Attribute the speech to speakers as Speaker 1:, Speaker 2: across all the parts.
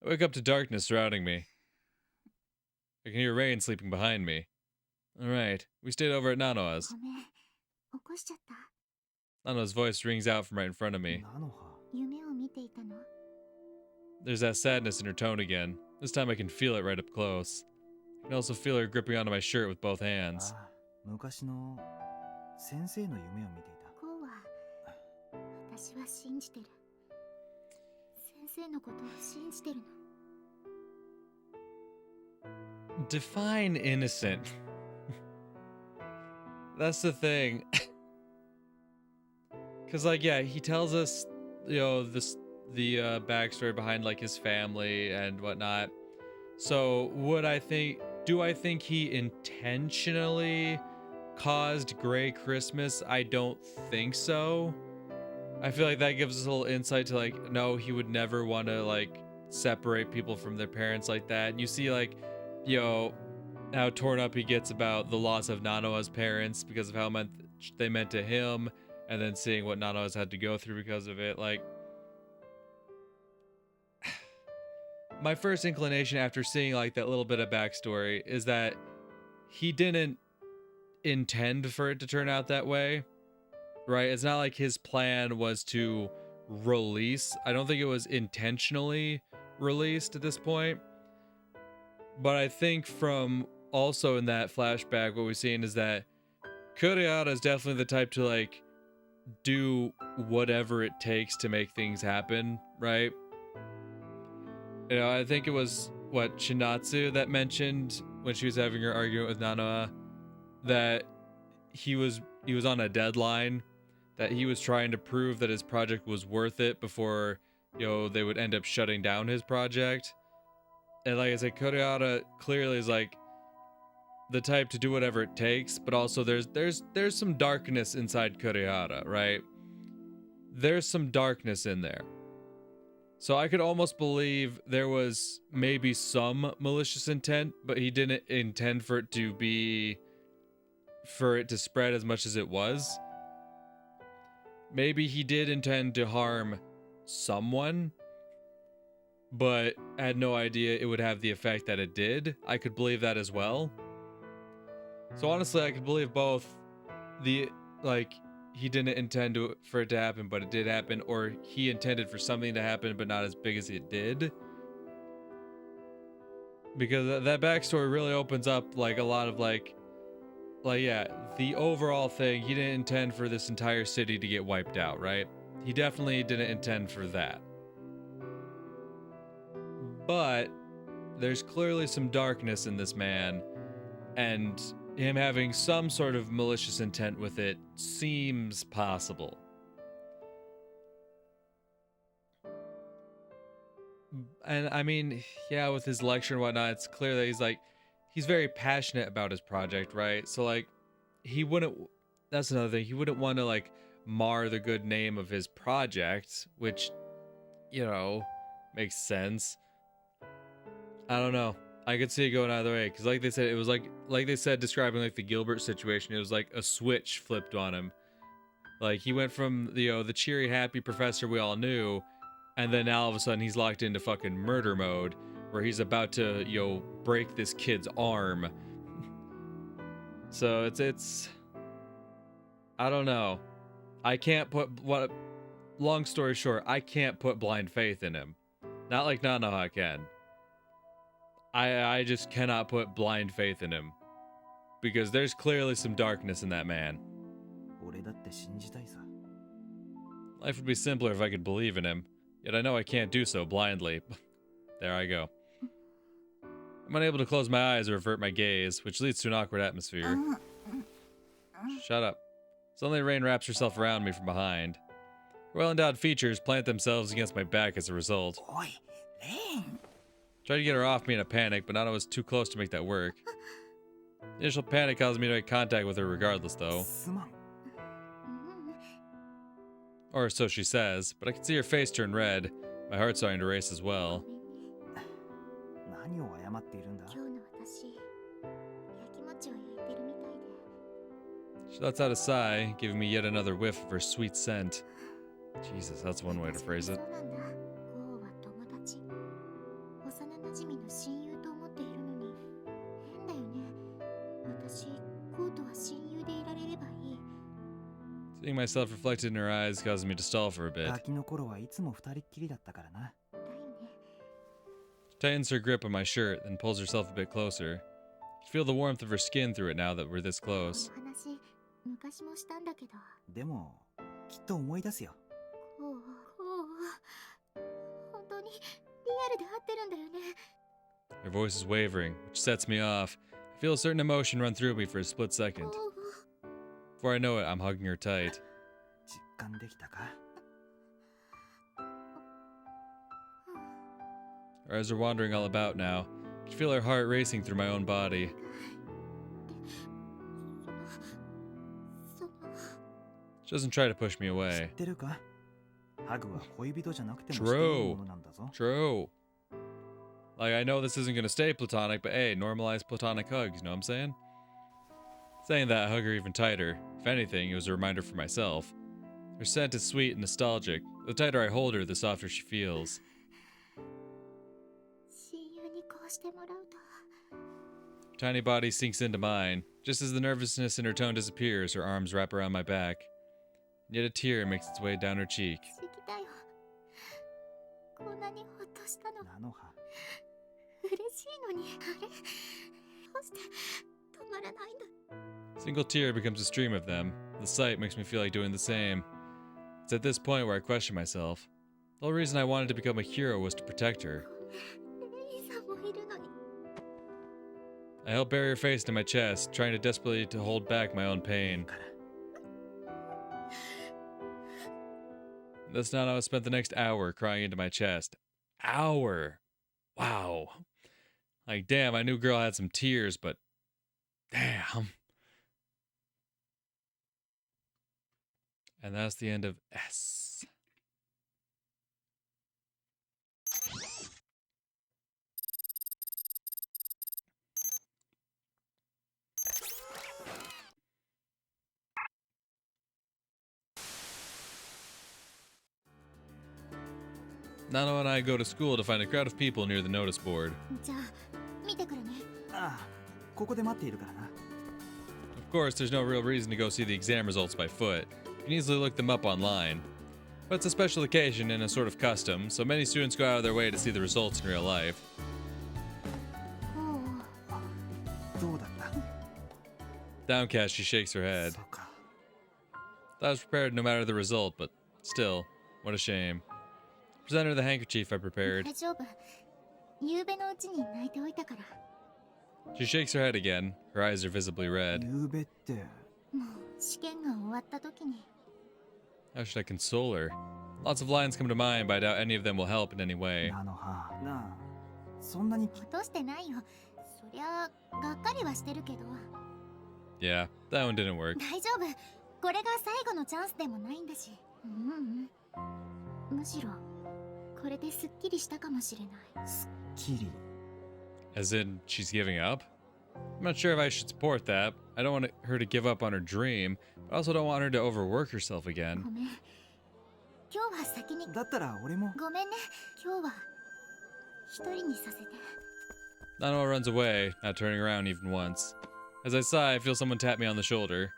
Speaker 1: I wake up to darkness surrounding me. I can hear Rain sleeping behind me. Alright, we stayed over at Nanoa's. Nanoa's voice rings out from right in front of me. There's that sadness in her tone again. This time I can feel it right up close. I can also feel her gripping onto my shirt with both hands. Define innocent. That's the thing. Cause like, yeah, he tells us, you know, the backstory behind like his family and whatnot. So do I think he intentionally caused Gray Christmas? I don't think so. I feel like that gives us a little insight to like, no, he would never want to like separate people from their parents like that. And you see like, you know, how torn up he gets about the loss of Nanoa's parents because of how they meant to him, and then seeing what Nanoa's had to go through because of it. Like, my first inclination after seeing like that little bit of backstory is that he didn't intend for it to turn out that way, right? It's not like his plan was to release. I don't think it was intentionally released at this point. But I think from also in that flashback, what we've seen is that Kurihara is definitely the type to like do whatever it takes to make things happen, right? You know, I think it was Shinatsu that mentioned when she was having her argument with Nanoa that he was on a deadline, that he was trying to prove that his project was worth it before, you know, they would end up shutting down his project. And like I said, Kurihara clearly is like the type to do whatever it takes, but also there's some darkness inside Kurihara, right? There's some darkness in there. So I could almost believe there was maybe some malicious intent, but he didn't intend for it to spread as much as it was. Maybe he did intend to harm someone, but had no idea it would have the effect that it did. I could believe that as well. So honestly, I could believe both. He didn't intend for it to happen, but it did happen, or he intended for something to happen, but not as big as it did. Because that backstory really opens up like a lot of the overall thing. He didn't intend for this entire city to get wiped out, right? He definitely didn't intend for that. But there's clearly some darkness in this man, and him having some sort of malicious intent with it seems possible. And I mean, yeah, with his lecture and whatnot, it's clear that he's very passionate about his project, right? So like, that's another thing, he wouldn't want to like mar the good name of his project, which, you know, makes sense. I don't know. I could see it going either way, because like they said, it was like they said, describing like the Gilbert situation, it was like a switch flipped on him. Like he went from the cheery, happy professor we all knew, and then now all of a sudden he's locked into fucking murder mode, where he's about to break this kid's arm. So it's I don't know. Long story short, I can't put blind faith in him. Not like Nanoha can. I just cannot put blind faith in him, because there's clearly some darkness in that man. Life would be simpler if I could believe in him, yet I know I can't do so blindly. There I go. I'm unable to close my eyes or avert my gaze, which leads to an awkward atmosphere. Shut up. Suddenly Rain wraps herself around me from behind. Her well-endowed features plant themselves against my back as a result.
Speaker 2: Oi, Rain!
Speaker 1: Tried to get her off me in a panic, but Nana was too close to make that work. The initial panic caused me to make contact with her regardless, though. Or so she says, but I can see her face turn red. My heart's starting to race as well. She lets out a sigh, giving me yet another whiff of her sweet scent. Jesus, that's one way to phrase it. Seeing myself reflected in her eyes causes me to stall for a bit. She tightens her grip on my shirt, then pulls herself a bit closer. I can feel the warmth of her skin through it now that we're this close. Her voice is wavering, which sets me off. I feel a certain emotion run through me for a split second. Before I know it, I'm hugging her tight. Her eyes are wandering all about now. I can feel her heart racing through my own body. She doesn't try to push me away. True. Like, I know this isn't gonna stay platonic, but hey, normalize platonic hugs, you know what I'm saying? Saying that, I hug her even tighter. If anything, it was a reminder for myself. Her scent is sweet and nostalgic. The tighter I hold her, the softer she feels. Her tiny body sinks into mine. Just as the nervousness in her tone disappears, her arms wrap around my back. And yet a tear makes its way down her cheek. A single tear becomes a stream of them. The sight makes me feel like doing the same. It's at this point where I question myself. The whole reason I wanted to become a hero was to protect her. I help bury her face to my chest, trying to desperately to hold back my own pain. That's not how I spent the next hour crying into my chest. Hour! Wow. Like, damn, I knew girl had some tears, but damn. And that's the end of S. Nano and I go to school to find a crowd of people near the notice board. Of course, there's no real reason to go see the exam results by foot. You can easily look them up online. But it's a special occasion and a sort of custom, so many students go out of their way to see the results in real life. Downcast, she shakes her head. I was prepared no matter the result, but still, what a shame. Present her the handkerchief I prepared. She shakes her head again. Her eyes are visibly red. How should I console her? Lots of lines come to mind, but I doubt any of them will help in any way. Yeah, that one didn't work. As in, she's giving up? I'm not sure if I should support that. I don't want her to give up on her dream, but I also don't want her to overwork herself again. Nano runs away, not turning around even once. As I sigh, I feel someone tap me on the shoulder.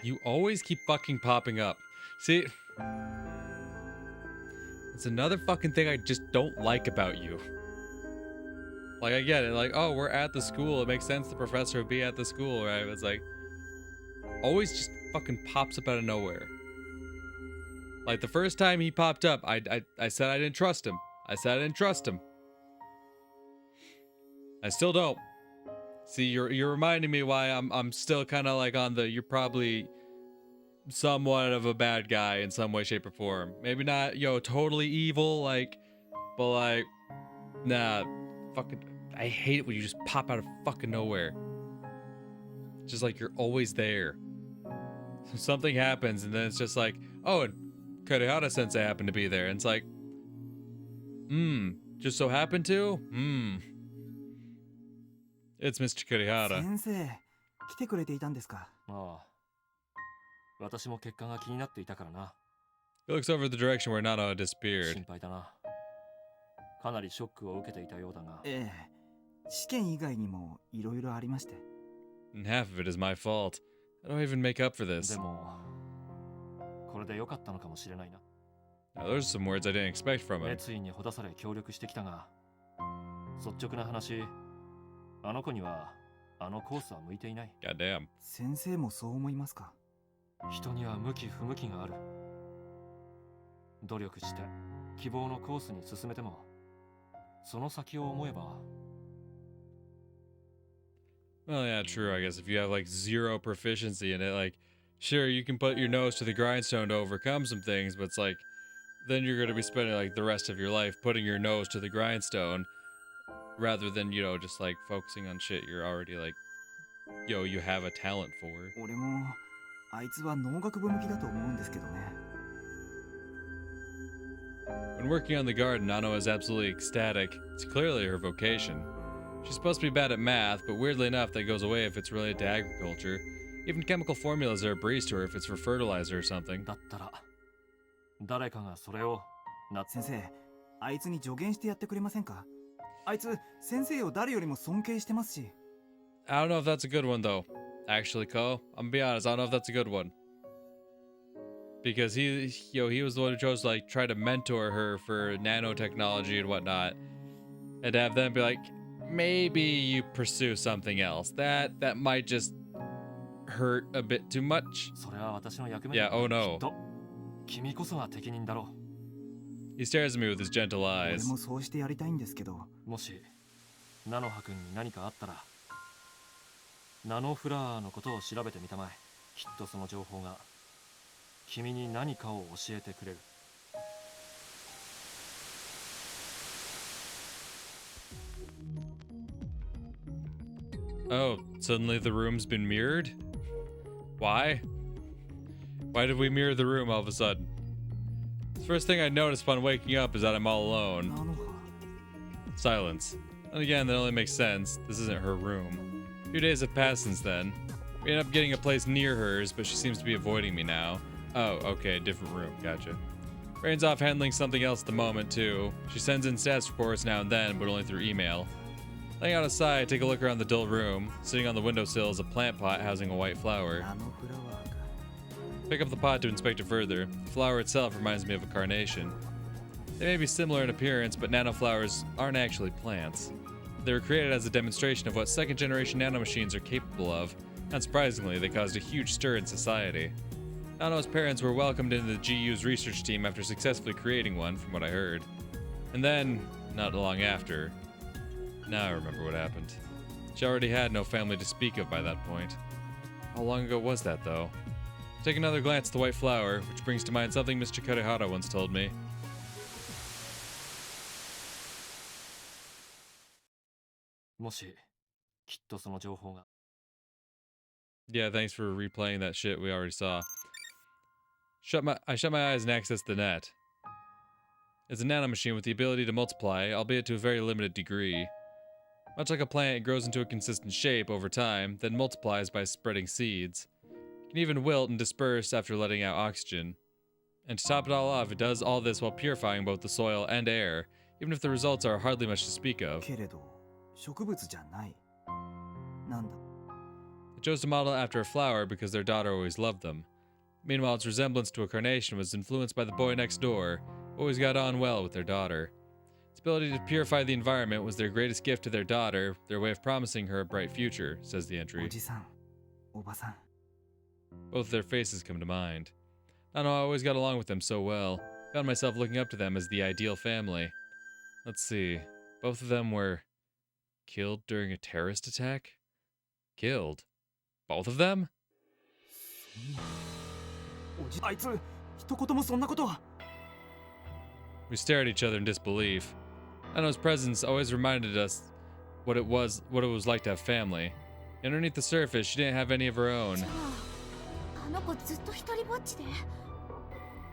Speaker 1: You always keep fucking popping up. See? It's another fucking thing I just don't like about you. Like, I get it, like, oh, we're at the school, it makes sense the professor would be at the school, right? It's like, always just fucking pops up out of nowhere. Like, the first time he popped up, I said I didn't trust him. I said I didn't trust him. I still don't. See, you're reminding me why I'm still kind of like on the, you're probably somewhat of a bad guy in some way, shape, or form. Maybe not, totally evil, like, but like, nah, fucking, I hate it when you just pop out of fucking nowhere. Just like you're always there. Something happens and then it's just like, oh, and Kurihara sensei happened to be there. And it's like, just so happened to? It's Mr. Kurihara. He looks over the direction where Nano had disappeared.
Speaker 2: かなりショックを受けていたようだが。
Speaker 3: ええ、試験以外にもいろいろありまして。
Speaker 1: And half of it is my fault. I don't even make up for this.
Speaker 2: でも、これで良かったのかもしれないな。
Speaker 1: Now, those are some words I didn't expect from him.
Speaker 2: 熱意にほだされ協力してきたが、率直な話、あの子にはあのコースは向いていない。
Speaker 1: Goddamn.
Speaker 3: 先生もそう思いますか？
Speaker 2: 人には向き不向きがある。努力して希望のコースに進めても、その先を思えば。
Speaker 1: Well, yeah, true, I guess. If you have, like, zero proficiency in it, like, sure, you can put your nose to the grindstone to overcome some things, but it's like, then you're going to be spending, like, the rest of your life putting your nose to the grindstone rather than, you know, just, like, focusing on shit you're already, like, you have a talent for.
Speaker 3: 俺もあいつは農学部向きだと思うんですけどね。
Speaker 1: When working on the garden, Nano is absolutely ecstatic. It's clearly her vocation. She's supposed to be bad at math, but weirdly enough, that goes away if it's related to agriculture. Even chemical formulas are a breeze to her if it's for fertilizer or something.
Speaker 2: だったら誰かがそれを
Speaker 3: 先生、あいつに助言してやってくれませんか？あいつ先生を誰よりも尊敬してますし。
Speaker 1: I don't know if that's a good one, though. Actually, Ko, I'm gonna be honest, I don't know if that's a good one. Because he was the one who chose to, like, try to mentor her for nanotechnology and whatnot. And to have them be like, maybe you pursue something else. That might just hurt a bit too much.
Speaker 2: それは私の役目
Speaker 1: Yeah,
Speaker 2: だ。
Speaker 1: oh no.
Speaker 2: きっと君こそが適任だろ
Speaker 1: He stares at me with his gentle
Speaker 3: 俺
Speaker 1: eyes.
Speaker 3: もそうしてやりたいんですけど。
Speaker 2: う。もしナノハ君に何かあったら、ナノフラワーのことを調べてみたまえ。きっとその情報が君に何かを教えてくれる。
Speaker 1: Oh, suddenly the room's been mirrored? Why? Why did we mirror the room all of a sudden? The first thing I noticed upon waking up is that I'm all alone.
Speaker 3: ナノハ。
Speaker 1: Silence. And again, that only makes sense. This isn't her room. A few days have passed since then. We end up getting a place near hers, but she seems to be avoiding me now. Oh, okay, different room. Gotcha. Rain's off handling something else at the moment, too. She sends in stats reports now and then, but only through email. Laying out a sigh, I take a look around the dull room. Sitting on the windowsill is a plant pot housing a white flower.
Speaker 3: ナノフラワーか。
Speaker 1: Pick up the pot to inspect it further. The flower itself reminds me of a carnation. They may be similar in appearance, but nanoflowers aren't actually plants. They were created as a demonstration of what second-generation nanomachines are capable of. Unsurprisingly, they caused a huge stir in society. Nano's parents were welcomed into the GU's research team after successfully creating one, from what I heard. And then, not long after... Now I remember what happened. She already had no family to speak of by that point. How long ago was that, though? Take another glance at the white flower, which brings to mind something Mr. Kurihara once told me.
Speaker 2: もしきっとその情報が。
Speaker 1: Yeah, thanks for replaying that shit we already saw. I shut my eyes and access the net. It's a nanomachine with the ability to multiply, albeit to a very limited degree. Much like a plant, it grows into a consistent shape over time, then multiplies by spreading seeds. It can even wilt and disperse after letting out oxygen. And to top it all off, it does all this while purifying both the soil and air, even if the results are hardly much to speak of.
Speaker 3: けれど植物じゃない。なんだ。
Speaker 1: It chose to model it after a flower because their daughter always loved them. Meanwhile, its resemblance to a carnation was influenced by the boy next door, who always got on well with their daughter. Its ability to purify the environment was their greatest gift to their daughter, their way of promising her a bright future, says the
Speaker 3: お
Speaker 1: entry.
Speaker 3: じさん、おばさん。
Speaker 1: Both of their faces come to mind. Nano always got along with them so well. Found myself looking up to them as the ideal family. Let's see. Both of them were killed during a terrorist attack? Killed? Both of them?
Speaker 3: あいつ一言もそんなことは。
Speaker 1: We stare at each other in disbelief. Nano's presence always reminded us what it was like to have family. Underneath the surface, she didn't have any of her own.
Speaker 4: あの子ずっと一人ぼっちで。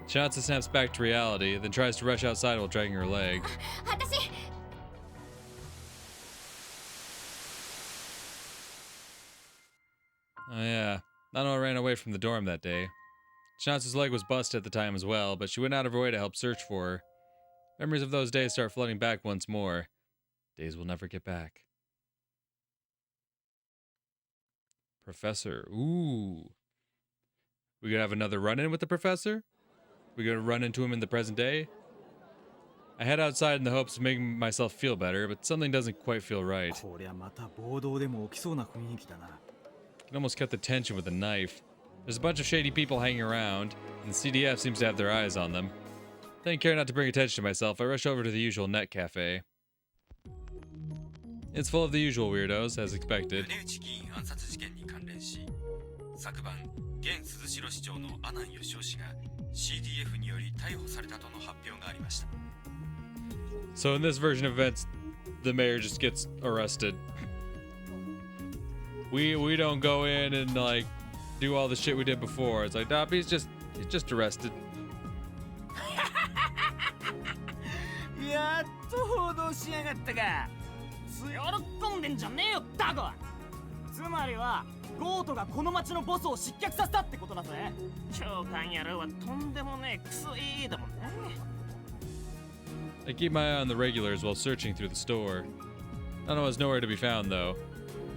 Speaker 1: Shinatsu snaps back to reality, then tries to rush outside while dragging her leg.
Speaker 4: 私。
Speaker 1: Oh yeah, Nano ran away from the dorm that day. Shinatsu's leg was busted at the time as well, but she went out of her way to help search for her. Memories of those days start flooding back once more. Days we'll never get back. Professor. Ooh. We gonna have another run-in with the professor? We gonna run into him in the present day? I head outside in the hopes of making myself feel better, but something doesn't quite feel right.
Speaker 3: こりゃまた暴動でも起きそうな雰囲気だな。
Speaker 1: Can almost cut the tension with a knife. There's a bunch of shady people hanging around, and the CDF seems to have their eyes on them. Taking care not to bring attention to myself, I rush over to the usual net cafe. It's full of the usual weirdos, as expected.
Speaker 5: 米内議員暗殺事件に関連し、昨晩現鈴代市長の阿南義夫氏が CDF により逮捕されたとの発表がありました。
Speaker 1: So in this version of events, the mayor just gets arrested. We don't go in and like do all the shit we did before. It's like, nah, he's just arrested.
Speaker 3: やっと報道しやがったか。
Speaker 6: 喜んでんじゃねえよタコ。つまりはゴートがこの町のボスを失脚させたってことだぜ。長官野郎はとんでもねえクソいいだもんね。
Speaker 1: I keep my eye on the regulars while searching through the store. Nana was nowhere to be found, though.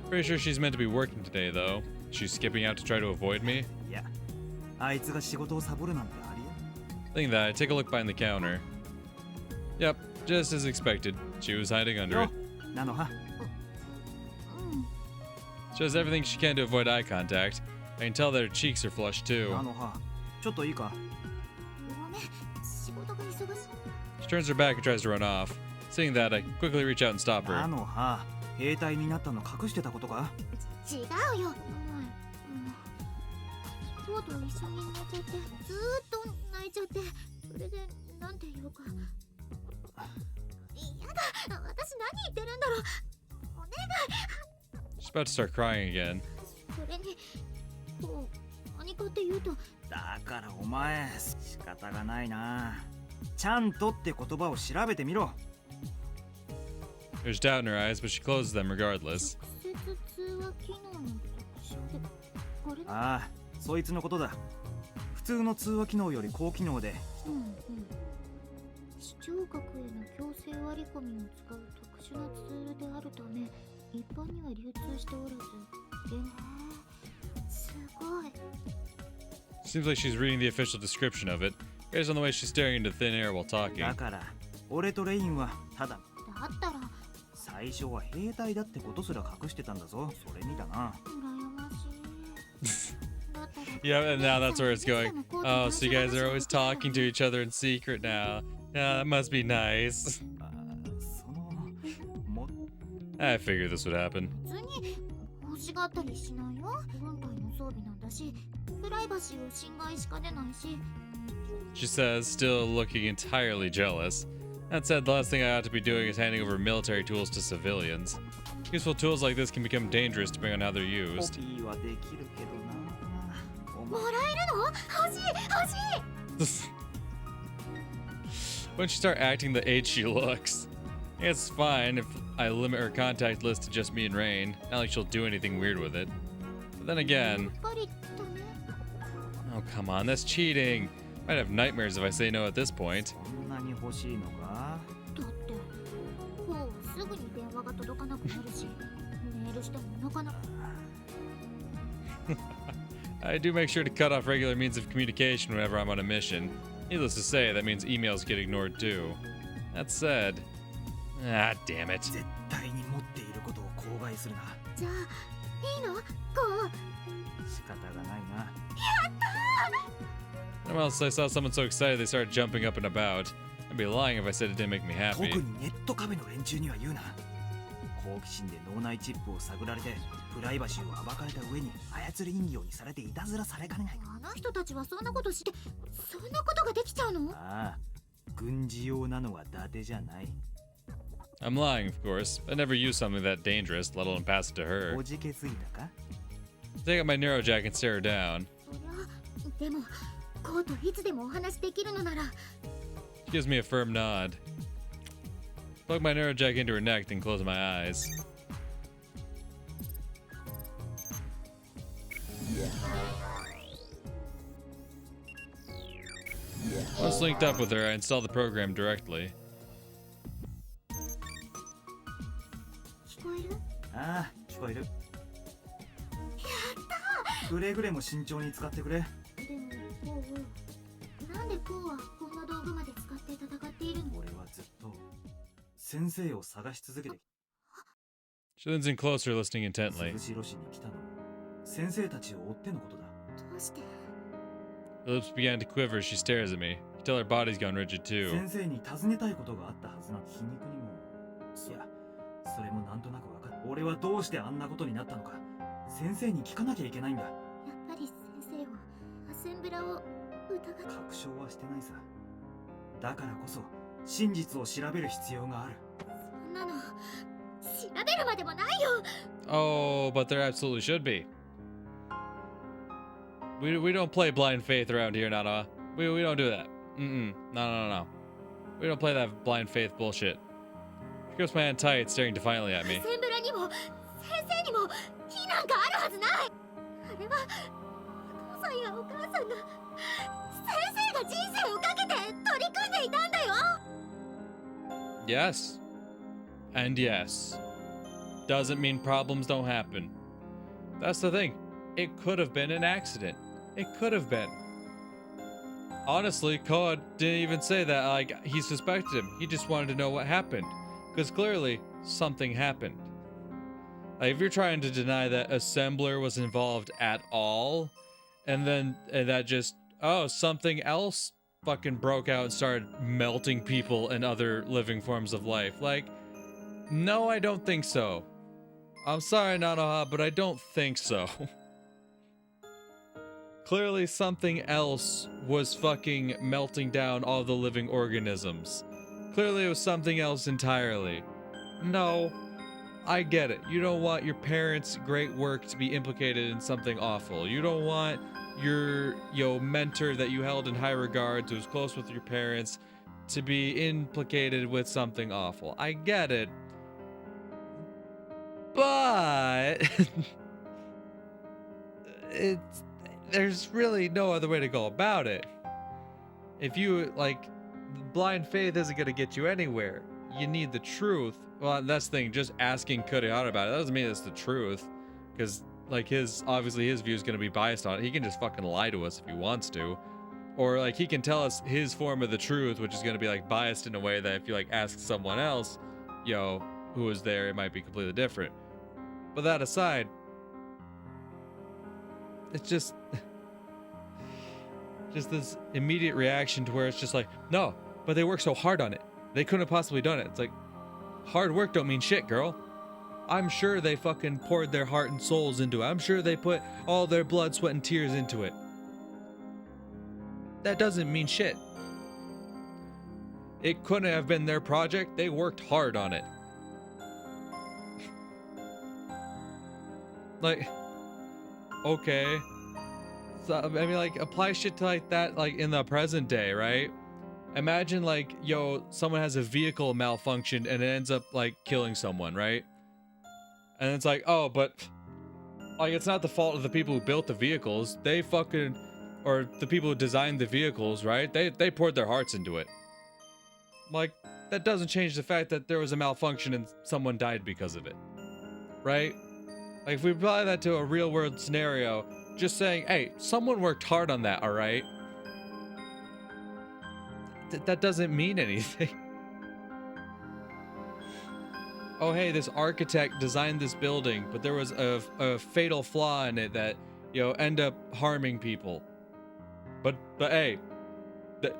Speaker 1: Pretty sure she's meant to be working today, though. She's skipping out to try to avoid me.
Speaker 3: いや、あいつが仕事をサボるなんてありえ。
Speaker 1: Thinking that, I take a look behind the counter. Yep, just as expected. She was hiding under it.
Speaker 3: なのは。
Speaker 1: She does everything she can to avoid eye contact. I can tell that her cheeks are flushed, too.
Speaker 3: なのは。ちょっといいか。
Speaker 4: ごめん、仕事が忙しい。
Speaker 1: She turns her back and tries to run off. Seeing that, I quickly reach out and stop
Speaker 3: な
Speaker 1: her.
Speaker 3: のは。兵隊になったの隠してたことか。
Speaker 4: 違うよ。とうとう一緒に寝ちゃって、ずーっと泣いちゃって、それでなんていうか。やだ、私何言ってるんだろう。お願い。
Speaker 1: She's about to start crying again.
Speaker 4: それに、こう何かって言うと。
Speaker 3: だからお前仕方がないな。ちゃんとって言葉を調べてみろ。
Speaker 1: There's doubt in her eyes, but she closes them regardless.
Speaker 4: 直接通話機能の特徴で、これ。
Speaker 3: ああ、そいつのことだ。普通の通話機能より高機能で。
Speaker 4: 視聴覚への強制割り込みを使う特殊なツールであるため、一般には流通しておらず、すごい。
Speaker 1: Seems like she's reading the official description of it, based on the way she's staring into thin air while talking.
Speaker 3: だから俺とレインはただ。
Speaker 4: だったら
Speaker 3: 最初は兵隊だってことすら隠してたんだぞ。それにだな。
Speaker 4: 羨ましい。
Speaker 1: Yeah, and now that's where it's going. Oh, so you guys are always talking to each other in secret now. Yeah, that must be nice.
Speaker 3: そのも
Speaker 1: I figured this would happen.
Speaker 4: 別に欲しがったりしないよ。軍隊の装備なんだし、プライバシーを侵害しかねないし。
Speaker 1: She says, still looking entirely jealous. That said, the last thing I ought to be doing is handing over military tools to civilians. Useful tools like this can become dangerous depending on how they're
Speaker 3: コ
Speaker 1: used.
Speaker 3: ピーはできるけどな。お
Speaker 4: も
Speaker 3: 前
Speaker 4: らえるの？欲しい欲しい。
Speaker 1: When she start acting the age she looks. It's fine if I limit her contact list to just me and Rain. Not like she'll do anything weird with it. But then again,
Speaker 4: やっぱりダメ。
Speaker 1: oh come on, that's cheating. Might have nightmares if I say no at this point.
Speaker 3: そんなに欲しいのか。
Speaker 4: だってこうすぐに電話が届かなくなるし、メールしてもなかなか。
Speaker 1: I do make sure to cut off regular means of communication whenever I'm on a mission. Needless to say, that means emails get ignored too. That said, ah, damn it.
Speaker 3: 絶対に持っていることを口外するな。
Speaker 4: じゃあいいの？こう。
Speaker 3: 仕方がないな。
Speaker 1: Or else I saw someone so excited they started jumping up and about. I'd be lying if I said it didn't make me
Speaker 3: 特
Speaker 1: happy.
Speaker 3: にネットカフェの連中には言うな。好奇心で脳内チップを探られてプライバシーを暴かれた上に操り人形にされていたずらされかねない。
Speaker 4: あの人たちはそんなことして、そんなことができちゃうの？
Speaker 3: ああ、軍事用なのは伊達じゃない。
Speaker 1: I'm lying, of course. I never used something that dangerous, let alone pass it to her.
Speaker 3: おじけすぎたか。
Speaker 1: Take out my neurojack and stare her down.
Speaker 4: そりゃでもコートいつでもお話できるのなら。
Speaker 1: She gives me a firm nod. Plug my neurojack into her neck, then close my eyes. Once linked up with her, I installed the program directly.
Speaker 4: こえる？
Speaker 3: ああ、聞こえる。やったー。くれぐれも慎重に使ってくれ。
Speaker 4: でもポー、なんでポーはこんな道具まで使って戦っているの？
Speaker 3: 俺はずっと先生を探し続けてき
Speaker 1: She leans in closer, listening intently.
Speaker 3: 鈴代市に来たのも先生たちを追ってのことだ。
Speaker 4: どうして？
Speaker 1: Her lips began to quiver as she stares at me. You can tell her body's gone rigid too.
Speaker 3: 先生に尋ねたいことがあったはずな。皮肉にも、いや、それもなんとなく分かった。俺はどうしてあんなことになったのか、先生に聞かなきゃいけないんだ。
Speaker 4: やっぱり先生はアセンブラを疑って。
Speaker 3: 確証はしてないさ。だからこそ真実を調べる必要がある。
Speaker 4: そんなの調べるまでもないよ。
Speaker 1: Oh, but there absolutely should be. We don't play blind faith around here, Nana. We don't do that. No. We don't play that blind faith bullshit. She grips my hand tight, staring defiantly at
Speaker 4: ア
Speaker 1: me.
Speaker 4: センブラにも先生にも火なんかあるはずない。あれはお父さんやお母さんが先生が人生をかけて取り組んでいたんだよ。
Speaker 1: Yes. And yes. Doesn't mean problems don't happen. That's the thing. It could have been an accident. It could have been. Honestly, Koa didn't even say that like he suspected him. He just wanted to know what happened. Because clearly, something happened. Like, if you're trying to deny that Assembler was involved at all, and that just, oh, something else fucking broke out and started melting people and other living forms of life. Like, no, I don't think so. I'm sorry, Nanoha, but I don't think so. Clearly something else was fucking melting down all the living organisms. Clearly it was something else entirely. No, I get it. You don't want your parents' great work to be implicated in something awful. You don't want your mentor that you held in high regard, who was close with your parents, to be implicated with something awful. I get it. But there's really no other way to go about it. If you, like, blind faith isn't going to get you anywhere. You need the truth. Well, that's the thing, just asking Kurihara about it, that doesn't mean it's the truth. Because, like, obviously his view is going to be biased on it. He can just fucking lie to us if he wants to. Or, like, he can tell us his form of the truth, which is going to be, like, biased in a way that if you, like, ask someone else, who was there, it might be completely different. But that aside, it's just this immediate reaction to where it's just like, no, but they worked so hard on it. They couldn't have possibly done it. It's like, hard work don't mean shit, girl. I'm sure they fucking poured their heart and souls into it. I'm sure they put all their blood, sweat, and tears into it. That doesn't mean shit. It couldn't have been their project. They worked hard on it. Like, okay. So, I mean, like, apply shit to, like, that, like, in the present day, right? Imagine, like, someone has a vehicle malfunction and it ends up, like, killing someone, right? And it's like, oh, but, like, it's not the fault of the people who built the vehicles. They fucking, or the people who designed the vehicles, right? They poured their hearts into it. Like, that doesn't change the fact that there was a malfunction and someone died because of it, right? Like, if we apply that to a real-world scenario, just saying, hey, someone worked hard on that, all right? That doesn't mean anything. Oh, hey, this architect designed this building, but there was a fatal flaw in it that, end up harming people. But hey,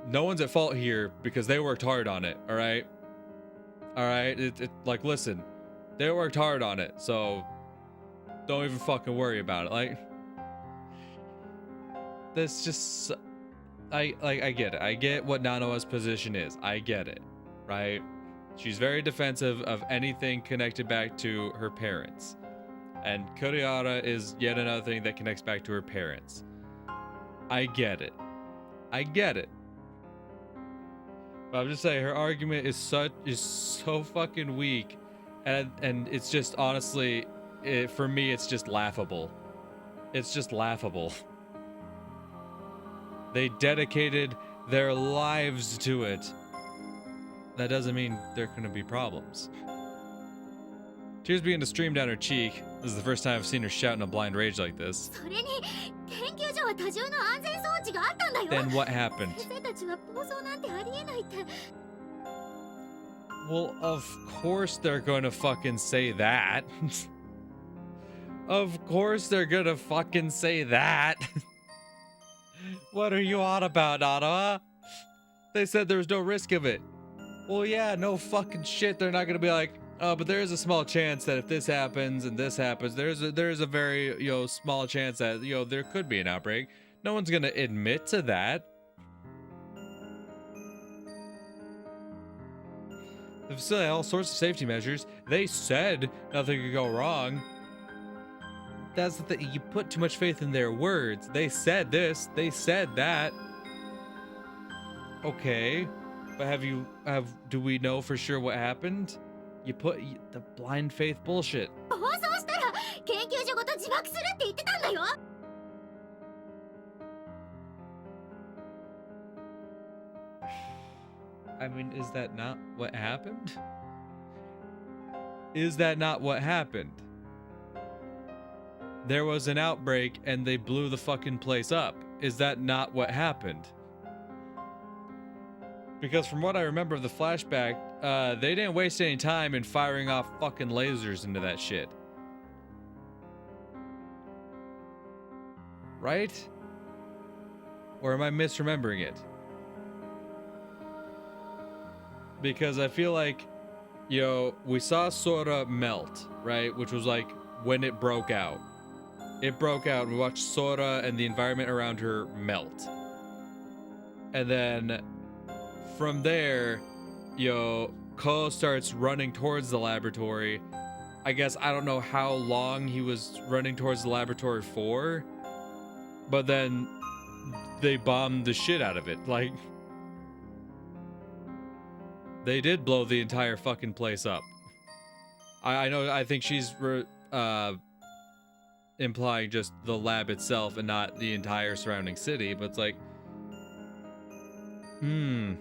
Speaker 1: no one's at fault here because they worked hard on it, all right? All right, like, listen, they worked hard on it, so don't even fucking worry about it. Like, that's just, I get it. I get what Nanoa's position is. I get it, right? She's very defensive of anything connected back to her parents. And Kurihara is yet another thing that connects back to her parents. I get it. I get it. But I'm just saying, her argument is so fucking weak. And it's just, honestly, for me, it's just laughable. It's just laughable. They dedicated their lives to it. That doesn't mean there are going to be problems. Tears begin to stream down her cheek. This is the first time I've seen her shout in a blind rage like this.
Speaker 4: それに研究所は多重の安全装置があったんだよ。
Speaker 1: Then what happened?
Speaker 4: 先生たちは暴走なんてありえないって。
Speaker 1: Well, of course they're gonna fucking say that. Of course they're gonna fucking say that. What are you on about, Nana? They said there was no risk of it. Well, yeah, no fucking shit. They're not gonna be like, oh, but there is a small chance that if this happens and this happens, there's a very, small chance that, there could be an outbreak. No one's gonna admit to that. The facility had all sorts of safety measures. They said nothing could go wrong. That's the thing. You put too much faith in their words. They said this. They said that. Okay, but do we know for sure what happened? You put the blind faith bullshit.
Speaker 4: 暴走したら研究所ごと自爆するって言ってたんだよ。
Speaker 1: I mean, is that not what happened? Is that not what happened? There was an outbreak and they blew the fucking place up. Is that not what happened? Because from what I remember of the flashback, they didn't waste any time in firing off fucking lasers into that shit. Right? Or am I misremembering it? Because I feel like, we saw Sora melt, right? Which was like when it broke out. It broke out, we watched Sora and the environment around her melt. And then from there, Ko starts running towards the laboratory. I guess I don't know how long he was running towards the laboratory for, but then they bombed the shit out of it. Like, they did blow the entire fucking place up. I think she's implying just the lab itself and not the entire surrounding city, but it's like, ma'am?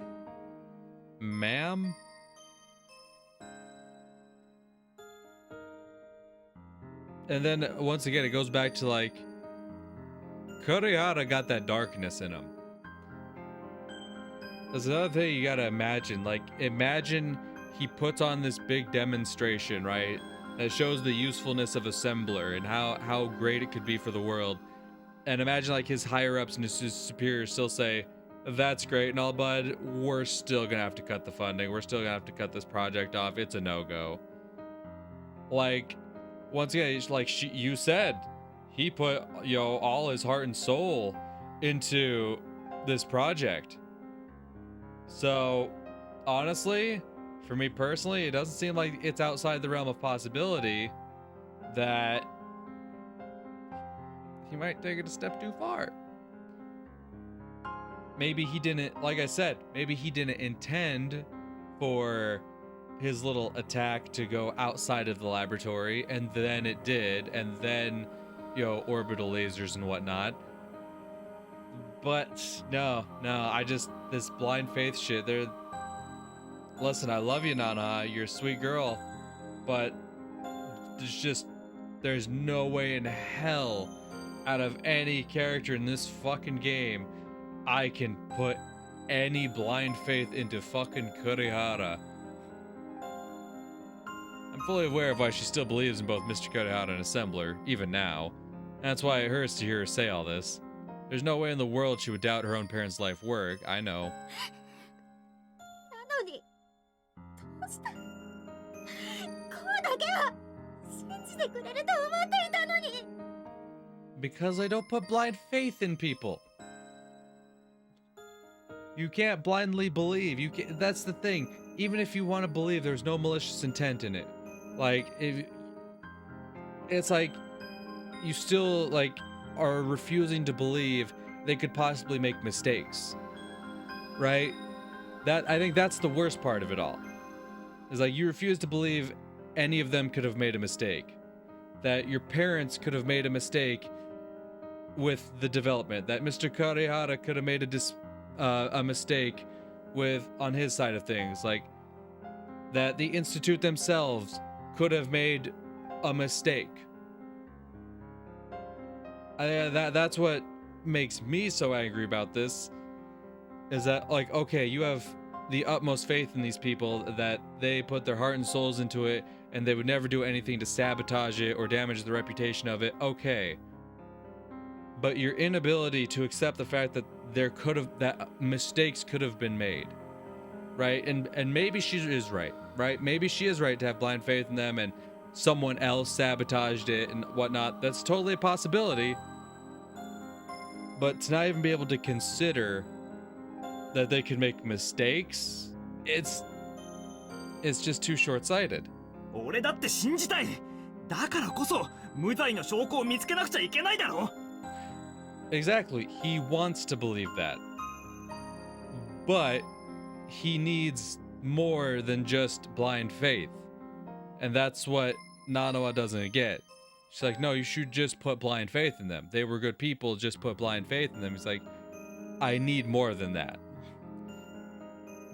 Speaker 1: And then once again, it goes back to like, Kurihara got that darkness in him. That's another thing you gotta imagine. Like, imagine he puts on this big demonstration, right? That shows the usefulness of assembler and how great it could be for the world. And imagine like his higher ups and his superiors still say, that's great and all, bud, we're still gonna have to cut the funding. We're still gonna have to cut this project off. It's a no-go. Like, once again, you said, he put, all his heart and soul into this project. So, honestly, for me personally, it doesn't seem like it's outside the realm of possibility that he might take it a step too far. Maybe he didn't, like I said, maybe he didn't intend for his little attack to go outside of the laboratory, and then it did, and then, orbital lasers and whatnot. But no, this blind faith shit, listen, I love you, Nana, you're a sweet girl, but there's no way in hell out of any character in this fucking game I can put any blind faith into fucking Kurihara. I'm fully aware of why she still believes in both Mr. Kurihara and Assembler, even now. And that's why it hurts to hear her say all this. There's no way in the world she would doubt her own parents' life work, I know.
Speaker 4: なのにどうしてこうだけは信じてくれると思っていたのに。
Speaker 1: Because I don't put blind faith in people. You can't blindly believe. That's the thing. Even if you want to believe, there's no malicious intent in it. Like, it's like you still are refusing to believe they could possibly make mistakes, right? I think that's the worst part of it all. Is like you refuse to believe any of them could have made a mistake, that your parents could have made a mistake with the development, that Mr. Kurihara could have made a mistake on his side of things, like that the institute themselves could have made a mistake. That's what makes me so angry about this, is that, like, okay, you have the utmost faith in these people that they put their heart and souls into it and they would never do anything to sabotage it or damage the reputation of it. Okay. But your inability to accept the fact that that mistakes could have been made, right? And maybe she is right? Maybe she is right to have blind faith in them and someone else sabotaged it and whatnot. That's totally a possibility. But to not even be able to consider that they could make mistakes, it's just too short-sighted.
Speaker 3: 俺だって信じたい。だからこそ無罪の証拠を見つけなくちゃいけないだろ。
Speaker 1: Exactly. He wants to believe that. But he needs more than just blind faith. And that's what Nanoa doesn't get. She's like, no, you should just put blind faith in them. They were good people, just put blind faith in them. He's like, I need more than that.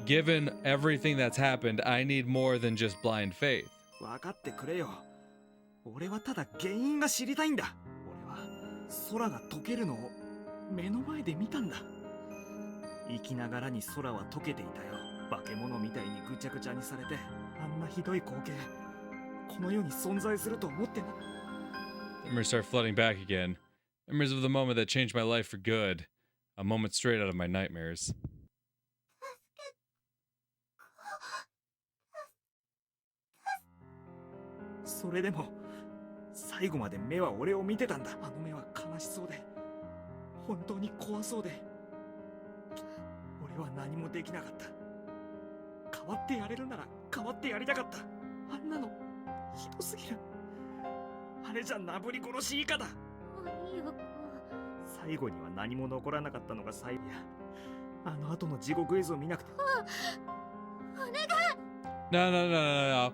Speaker 1: Given everything that's happened, I need more than just blind faith.
Speaker 3: 分かってくれよ。俺はただ原因が知りたいんだ。俺は空が溶けるのを目の前で見たんだ。生きながらに空は溶けていたよ。化け物みたいにぐちゃぐちゃにされて、あんなひどい光景、この世に存在すると思ってな。
Speaker 1: Memories start flooding back again. Memories of the moment that changed my life for good. A moment straight out of my nightmares.
Speaker 3: それでも最後まで目は俺を見てたんだ。あの目は悲しそうで本当に怖そうで、俺は何もできなかった。変わってやれるなら変わってやりたかった。あんなのひどすぎる。あれじゃなぶり殺し以下だ。最後には何も残らなかったのが最後や。あの後の地獄絵図を見なくて。
Speaker 1: No,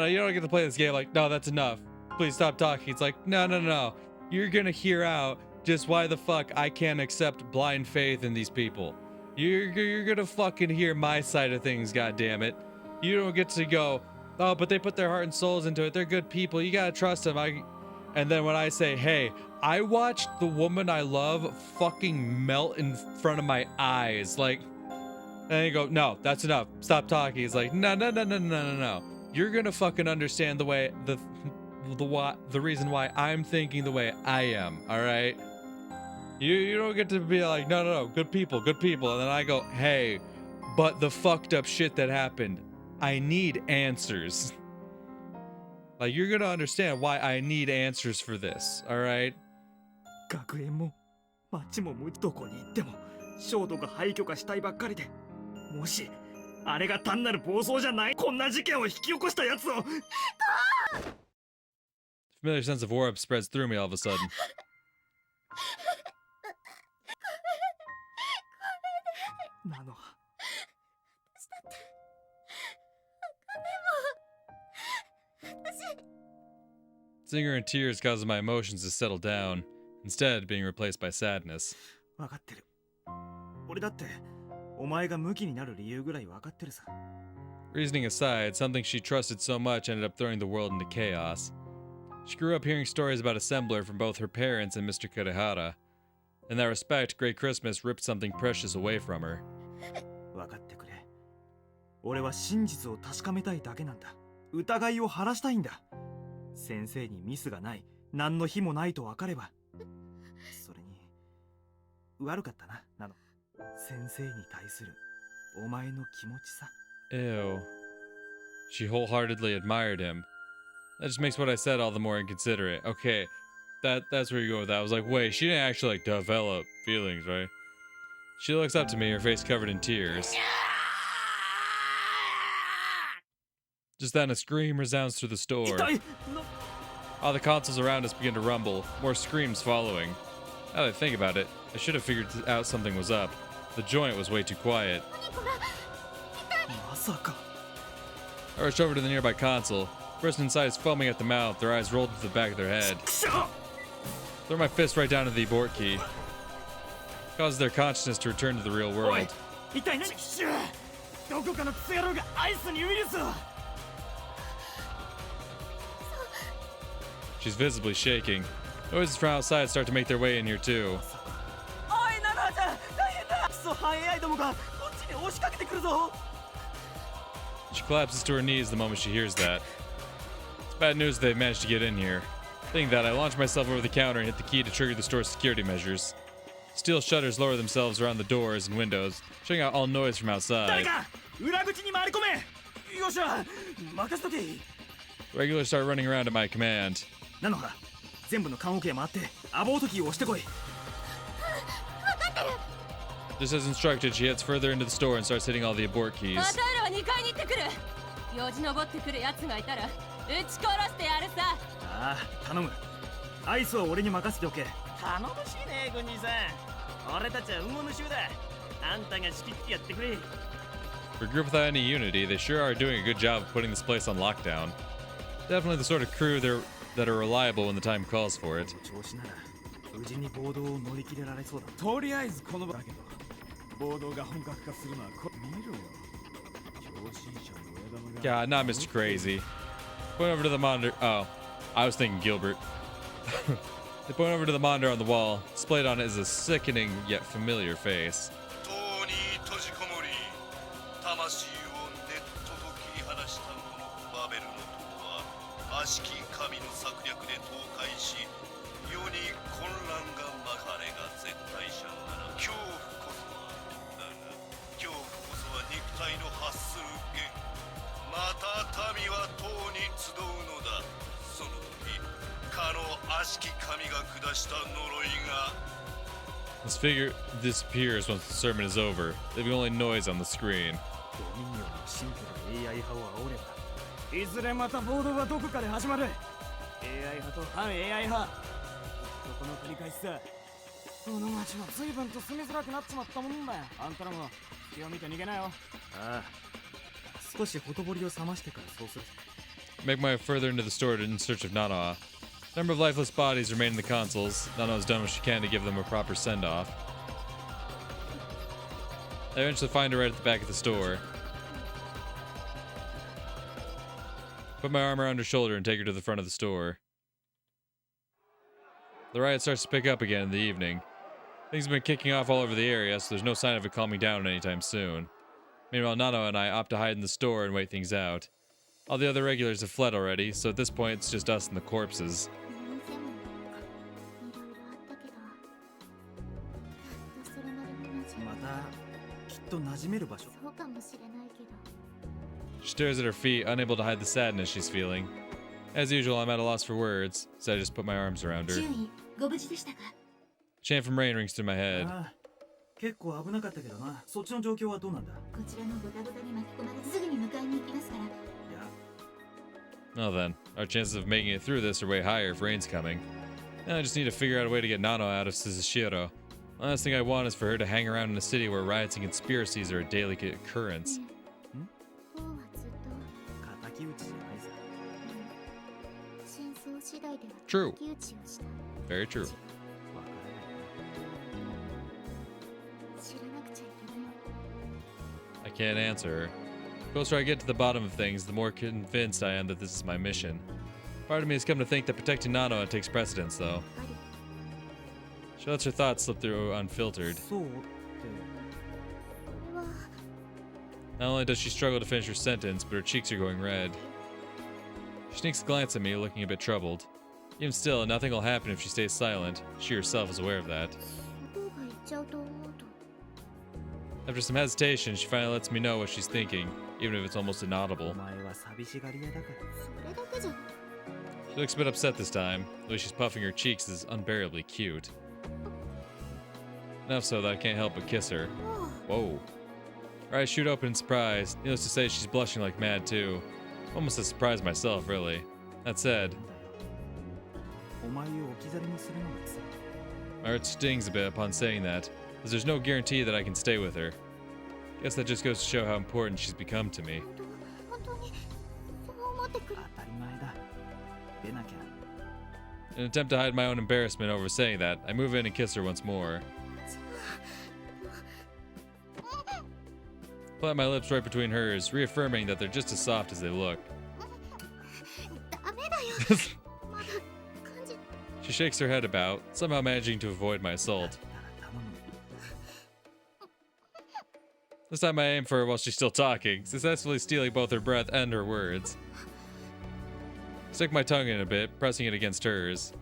Speaker 1: you don't get to play this game. Like, no, that's enough. Please stop talking. It's like, no. You're gonna hear out just why the fuck I can't accept blind faith in these people. You're gonna fucking hear my side of things, goddammit. You don't get to go, oh, but they put their heart and souls into it. They're good people. You gotta trust them. And then when I say, hey, I watched the woman I love fucking melt in front of my eyes, like, and you go, no, that's enough. Stop talking. He's like, no. You're gonna fucking understand the way the reason why I'm thinking the way I am. All right. You don't get to be like, no, good people. And then I go, hey, but the fucked up shit that happened, I need answers. Like, you're gonna understand why I need answers for this. All right.
Speaker 3: 学園も町もどこに行っても焦土が廃墟化したいばっかりで、もしあれが単なる暴走じゃない、こんな事件を引き起こしたやつを。
Speaker 1: Familiar sense of war spreads through me all of a sudden.
Speaker 3: なの。
Speaker 1: Seeing her in tears causes my emotions to settle down, instead being replaced by sadness.
Speaker 3: 分かってる。俺だってお前がムキになる理由ぐらい分かってるさ。
Speaker 1: Reasoning aside, something she trusted so much ended up throwing the world into chaos. She grew up hearing stories about Assembler from both her parents and Mr. Kurehara. In that respect, Grey Christmas ripped something precious away from her.
Speaker 3: 分かってくれ。俺は真実を確かめたいだけなんだ。疑いを晴らしたいんだ。先生にミスがない、何の非もないと分かれば。それに悪かったな、なの。先生に対するお前の気持ちさ。
Speaker 1: Ew. She wholeheartedly admired him. That just makes what I said all the more inconsiderate. Okay, that's where you go with that. I was like, wait, she didn't actually like develop feelings, right? She looks up to me, her face covered in tears. Just then a scream resounds through the store. All the consoles around us begin to rumble, more screams following. Now that I think about it, I should have figured out something was up. The joint was way too quiet. I rushed over to the nearby console. The person inside is foaming at the mouth, their eyes rolled into the back of their head. Throw my fist right down to the abort key. Causes their consciousness to return to the real world. She's visibly shaking. Noises from outside start to make their way in here too.
Speaker 6: おいナナちゃん大変だクソハエアイどもがこっちに押しかけてくるぞ
Speaker 1: She collapses to her knees the moment she hears that. It's bad news they've managed to get in here. Thinking that, I launch myself over the counter and hit the key to trigger the store's security measures. Steel shutters lower themselves around the doors and windows, shutting out all noise from
Speaker 3: 誰
Speaker 1: outside.
Speaker 3: か裏口に回り込め。
Speaker 6: よっしゃ任せとけ
Speaker 1: Regulars start running around at my command.
Speaker 3: なのか全部の棺桶へ回ってアボートキーを押してこい。
Speaker 1: Just as instructed, she heads further into the store and starts hitting all the abort keys.
Speaker 7: あたいらは2階に行ってくるよじ登ってくるやつがいたら撃ち殺してやるさ
Speaker 3: ああ頼む。アイスは俺に任せておけ。
Speaker 6: 頼もしいね軍人さん俺たちは馬の衆だあんたが仕切ってやってくれ
Speaker 1: For a group without any unity, they sure are doing a good job of putting this place on lockdown. Definitely the sort of crew that are reliable when the time calls for it.
Speaker 3: 調子なら無事に暴動を乗り切れられそうだ。
Speaker 8: とりあえずこの場だけど暴動が本格化するのは見ろよ狂信者の枝豆
Speaker 1: God,
Speaker 8: が
Speaker 1: not Mr. Crazy. Point over to the monitor. Oh, I was thinking Gilbert. They point over to the monitor on the wall. Displayed on it is a sickening yet familiar face.
Speaker 9: 塔に閉じこもり魂をネットと切り離したこのバベルの塔は悪しき神の策略で倒壊し世に混乱が彼が絶対者なら恐怖こそだが恐怖こそは肉体の発する言また民は塔に集うのだその時かの悪しき神が下した呪いが
Speaker 1: This figure disappears once the sermon is over, leaving only noise on the screen.
Speaker 3: ドミニオンの新居の AI 派を煽れば
Speaker 6: いずれまた暴動がどこかで始まる AI 派と反 AI 派この繰り返しさこの街は随分と住みづらくなっちまったもんだよあんたらも気を見て逃げなよ
Speaker 3: ああ少しほとぼりを冷ましてからそうする。
Speaker 1: Make my way further into the store in search of Nanoa. Number of lifeless bodies remain in the consoles. Nanoa's done what she can to give them a proper send-off. I eventually find her right at the back of the store. Put my arm around her shoulder and take her to the front of the store. The riot starts to pick up again in the evening. Things have been kicking off all over the area, so there's no sign of it calming down anytime soon. Meanwhile, Nanoa and I opt to hide in the store and wait things out. All the other regulars have fled already, so at this point it's just us and the corpses.
Speaker 3: またきっと馴染める場所。
Speaker 4: そうかもしれないけど
Speaker 1: She stares at her feet, unable to hide the sadness she's feeling. As usual, I'm at a loss for words, so I just put my arms around her.
Speaker 4: 注意ご無事でしたか
Speaker 1: Chant from Rain rings through my head.
Speaker 3: ああ結構危なかったけどな。そっちの状況はどうなんだ。い
Speaker 4: こちらのゴタゴタに巻き込まれずすぐに迎えに行きますから
Speaker 1: Well then, our chances of making it through this are way higher if Rain's coming. Now I just need to figure out a way to get Nano out of Suzushiro. The last thing I want is for her to hang around in a city where riots and conspiracies are a daily occurrence.
Speaker 4: 王はずっと
Speaker 3: 敵討ちじゃないさ。
Speaker 4: 真相次第では
Speaker 1: True.
Speaker 4: 敵討ちをした
Speaker 1: Very true.
Speaker 3: わからないな。
Speaker 4: 知らなくちゃいけない
Speaker 1: I can't answer her. The closer I get to the bottom of things, the more convinced I am that this is my mission. Part of me has come to think that protecting Nanoa takes precedence, though.
Speaker 4: やっぱり
Speaker 1: She lets her thoughts slip through unfiltered.
Speaker 3: そうって。
Speaker 4: これは
Speaker 1: Not only does she struggle to finish her sentence, but her cheeks are going red. She sneaks a glance at me, looking a bit troubled. Even still, nothing will happen if she stays silent. She herself is aware of that.
Speaker 4: 王が言っちゃうと思うと
Speaker 1: After some hesitation, she finally lets me know what she's thinking, even if it's almost
Speaker 3: お
Speaker 1: inaudible.
Speaker 3: 前は寂しがり屋だから。
Speaker 4: それだけじゃ
Speaker 1: She looks a bit upset this time. The way she's puffing her cheeks is unbearably cute. Enough so that I can't help but kiss her.
Speaker 4: もう
Speaker 1: Whoa. Her eyes shoot open in surprise. Needless to say, she's blushing like mad too. Almost as surprised myself, really. That said,
Speaker 3: お前を置き去りにするのがさ。
Speaker 1: my heart stings a bit upon saying that, as there's no guarantee that I can stay with her. Guess that just goes to show how important she's become to me.
Speaker 4: 本当にそう思ってくれ
Speaker 3: 当たり前だ。出なきゃ。
Speaker 1: In an attempt to hide my own embarrassment over saying that, I move in and kiss her once more. Plant my lips right between hers, reaffirming that they're just as soft as they look.
Speaker 4: ダメだよまだ
Speaker 1: She shakes her head about, somehow managing to avoid my assault. This time I aim for her while she's still talking, successfully stealing both her breath and her words. Stick my tongue in a bit, pressing it against hers.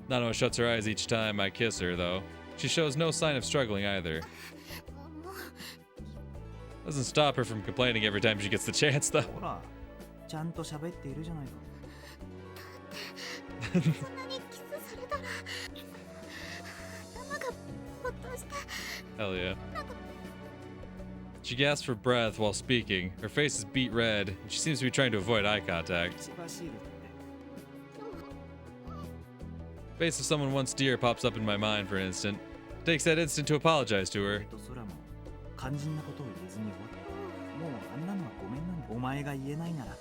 Speaker 1: Nano shuts her eyes each time I kiss her, though. She shows no sign of struggling either. Doesn't stop her from complaining every time she gets the chance, though.
Speaker 3: ほら、ちゃんと喋っているじゃないか。
Speaker 4: そんなにキスされたら頭がぼっとして
Speaker 1: Hell yeah. She gasps for breath while speaking. Her face is beet red, and she seems to be trying to avoid eye contact.
Speaker 3: 千葉シールって。
Speaker 1: Face of someone once dear pops up in my mind for an instant. It takes that instant to apologize to her.
Speaker 3: 空も肝心なことを言えずに終わった。もうあんなのはごめんなの。お前が言えないなら。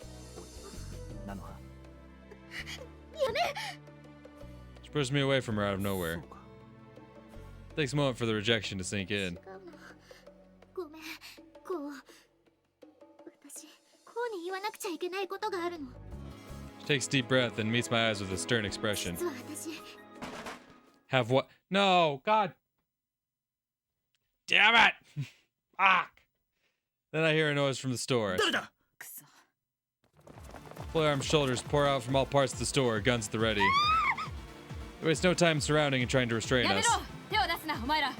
Speaker 3: なのは。
Speaker 1: She pushes me away from her out of
Speaker 3: そ
Speaker 1: nowhere.
Speaker 3: うか。
Speaker 1: It takes a moment for the rejection to sink
Speaker 4: 違
Speaker 1: in.
Speaker 4: うのごめんこう私こうに言わなくちゃいけないことがあるの
Speaker 1: She takes a deep breath and meets my eyes with a stern expression.
Speaker 4: 実は私
Speaker 1: Have what? No! God! Damn it! Fuck! Then I hear a noise from the store.
Speaker 3: 誰だ。
Speaker 7: くそ
Speaker 1: Fully armed shoulders pour out from all parts of the store, guns at the ready. They waste no time surrounding and trying to restrain
Speaker 7: やめ
Speaker 1: us.
Speaker 7: ろ手を出すなお前ら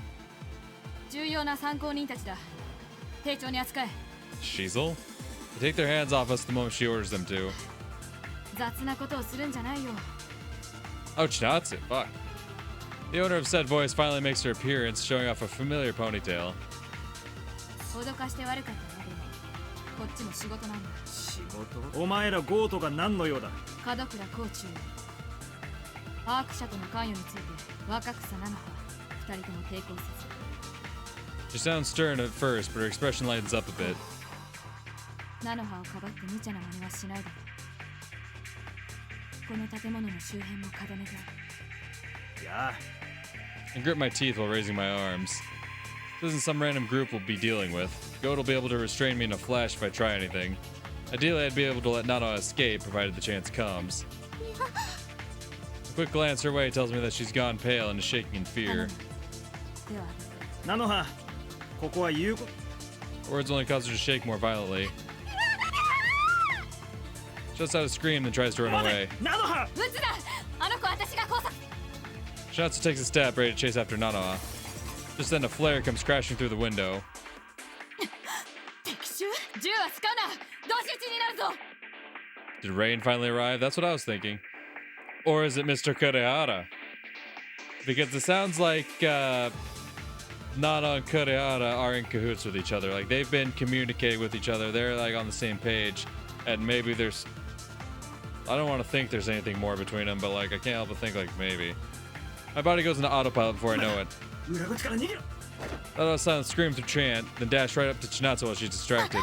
Speaker 7: 重要な参考人たちだ丁重に扱え
Speaker 1: Shizel? They take their hands off us the moment she orders them to.
Speaker 7: 雑なことをするんじゃないよ
Speaker 1: Oh, Chinatsu, fuck. The owner of said voice finally makes her appearance, showing off a familiar ponytail.
Speaker 7: 脅かして悪かったなでもこっちも仕事なんだ
Speaker 3: 仕事。お前らゴートが何の用だ。
Speaker 7: 門倉コーチアーク社との関与について若草菜の葉二人とも抵抗せ
Speaker 1: She sounds stern at first, but her expression lightens up a bit.
Speaker 7: ず菜の葉をかばって無茶な真似はしないだろうこの建物の周辺も固めてある
Speaker 3: いや。
Speaker 1: I grip my teeth while raising my arms. This isn't some random group we'll be dealing with. Goat will be able to restrain me in a flash if I try anything. Ideally, I'd be able to let Nano escape, provided the chance comes. A quick glance her way tells me that she's gone pale and is shaking in fear.
Speaker 7: では
Speaker 3: なのは。ここは言うこ。
Speaker 1: Words only cause her to shake more violently. She lets out a scream and tries to run
Speaker 3: 待
Speaker 1: away.
Speaker 3: て。なのは。
Speaker 7: 撃つなあの子私が工作
Speaker 1: Shinatsu takes a step, ready to chase after Nanoa. Just then, a flare comes crashing through the window.
Speaker 7: 敵襲銃は使うな同士討ちになるぞ
Speaker 1: Did rain finally arrive? That's what I was thinking. Or is it Mr. Kurehara? Because it sounds like Nana and Kurehara are in cahoots with each other. Like, they've been communicating with each other. They're, like, on the same page. And maybe there's... I don't want to think there's anything more between them, but, like, I can't help but think, like, maybe. My body goes into autopilot before I know it.
Speaker 3: 裏口から逃げろ。
Speaker 1: Nanoa silent screams through chant, then dash right up to Chinatsu while she's distracted.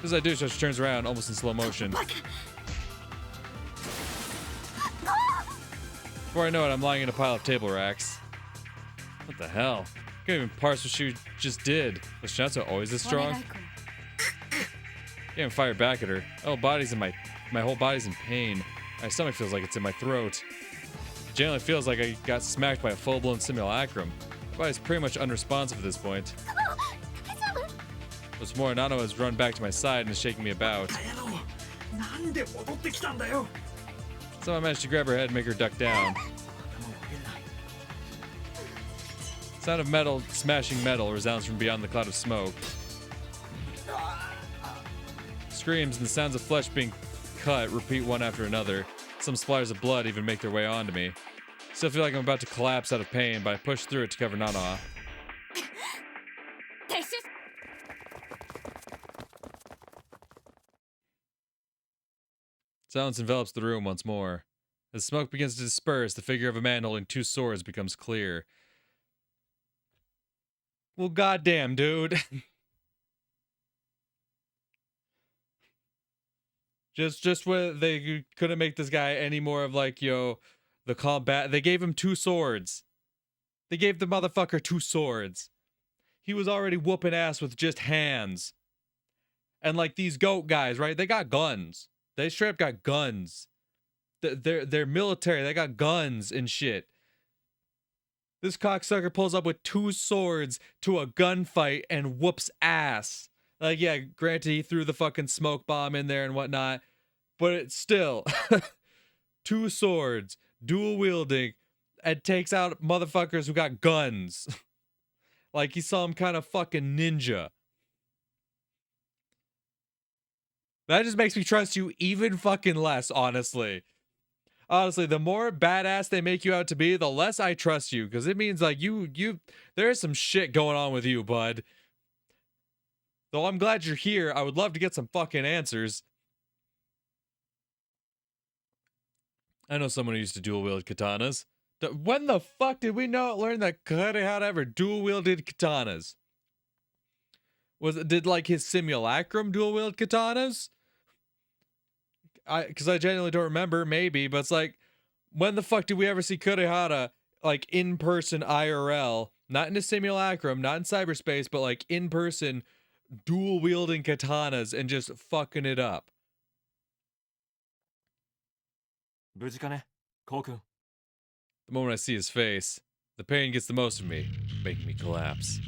Speaker 1: As I do so, she turns around, almost in slow motion. Before I know it, I'm lying in a pile of table racks. What the hell? I can't even parse what she just did. Was Chinatsu always this
Speaker 7: お願
Speaker 1: strong?
Speaker 7: い子
Speaker 1: I even fired back at her. Oh, my whole body's in pain. My stomach feels like it's in my throat. It generally feels like I got smacked by a full-blown simulacrum. My body's pretty much unresponsive at this point.
Speaker 4: 大丈夫
Speaker 1: What's more, Nano has run back to my side and is shaking me about.
Speaker 3: 野郎。なんで戻ってきたんだよ。
Speaker 1: Somehow I managed to grab her head and make her duck down.
Speaker 3: 頭を上げるな。
Speaker 1: Sound of metal smashing metal resounds from beyond the cloud of smoke. Screams and the sounds of flesh being cut repeat one after another. Some splatters of blood even make their way onto me. Still feel like I'm about to collapse out of pain, but I push through it to cover Nanoa.
Speaker 7: 撤収
Speaker 1: Silence envelops the room once more. As smoke begins to disperse, the figure of a man holding two swords becomes clear. Well, goddamn, dude. just where they couldn't make this guy any more of like, yo, the combat. They gave him two swords. They gave the motherfucker two swords. He was already whooping ass with just hands. And like these goat guys, right? They got guns. They straight up got guns. they're military. They got guns and shit. This cocksucker pulls up with 2 swords to a gunfight and whoops ass. Like, yeah, granted he threw the fucking smoke bomb in there and whatnot, but it's still 2 swords, dual wielding, and takes out motherfuckers who got guns. Like he's some kind of fucking ninja. That just makes me trust you even fucking less, honestly. Honestly, the more badass they make you out to be, the less I trust you, because it means like there's some shit going on with you, bud. Though I'm glad you're here, I would love to get some fucking answers. I know someone who used to dual wield katanas. When the fuck did we learn that Kurehara ever dual wielded katanas? Did like his simulacrum dual wield katanas? Because I genuinely don't remember, maybe, but it's like, when the fuck did we ever see Kurehara like in person IRL, not in a simulacrum, not in cyberspace, but like in person, dual wielding katanas and just fucking it up?
Speaker 2: 無事かね、コウ君。
Speaker 1: The moment I see his face, the pain gets the most of me, making me collapse.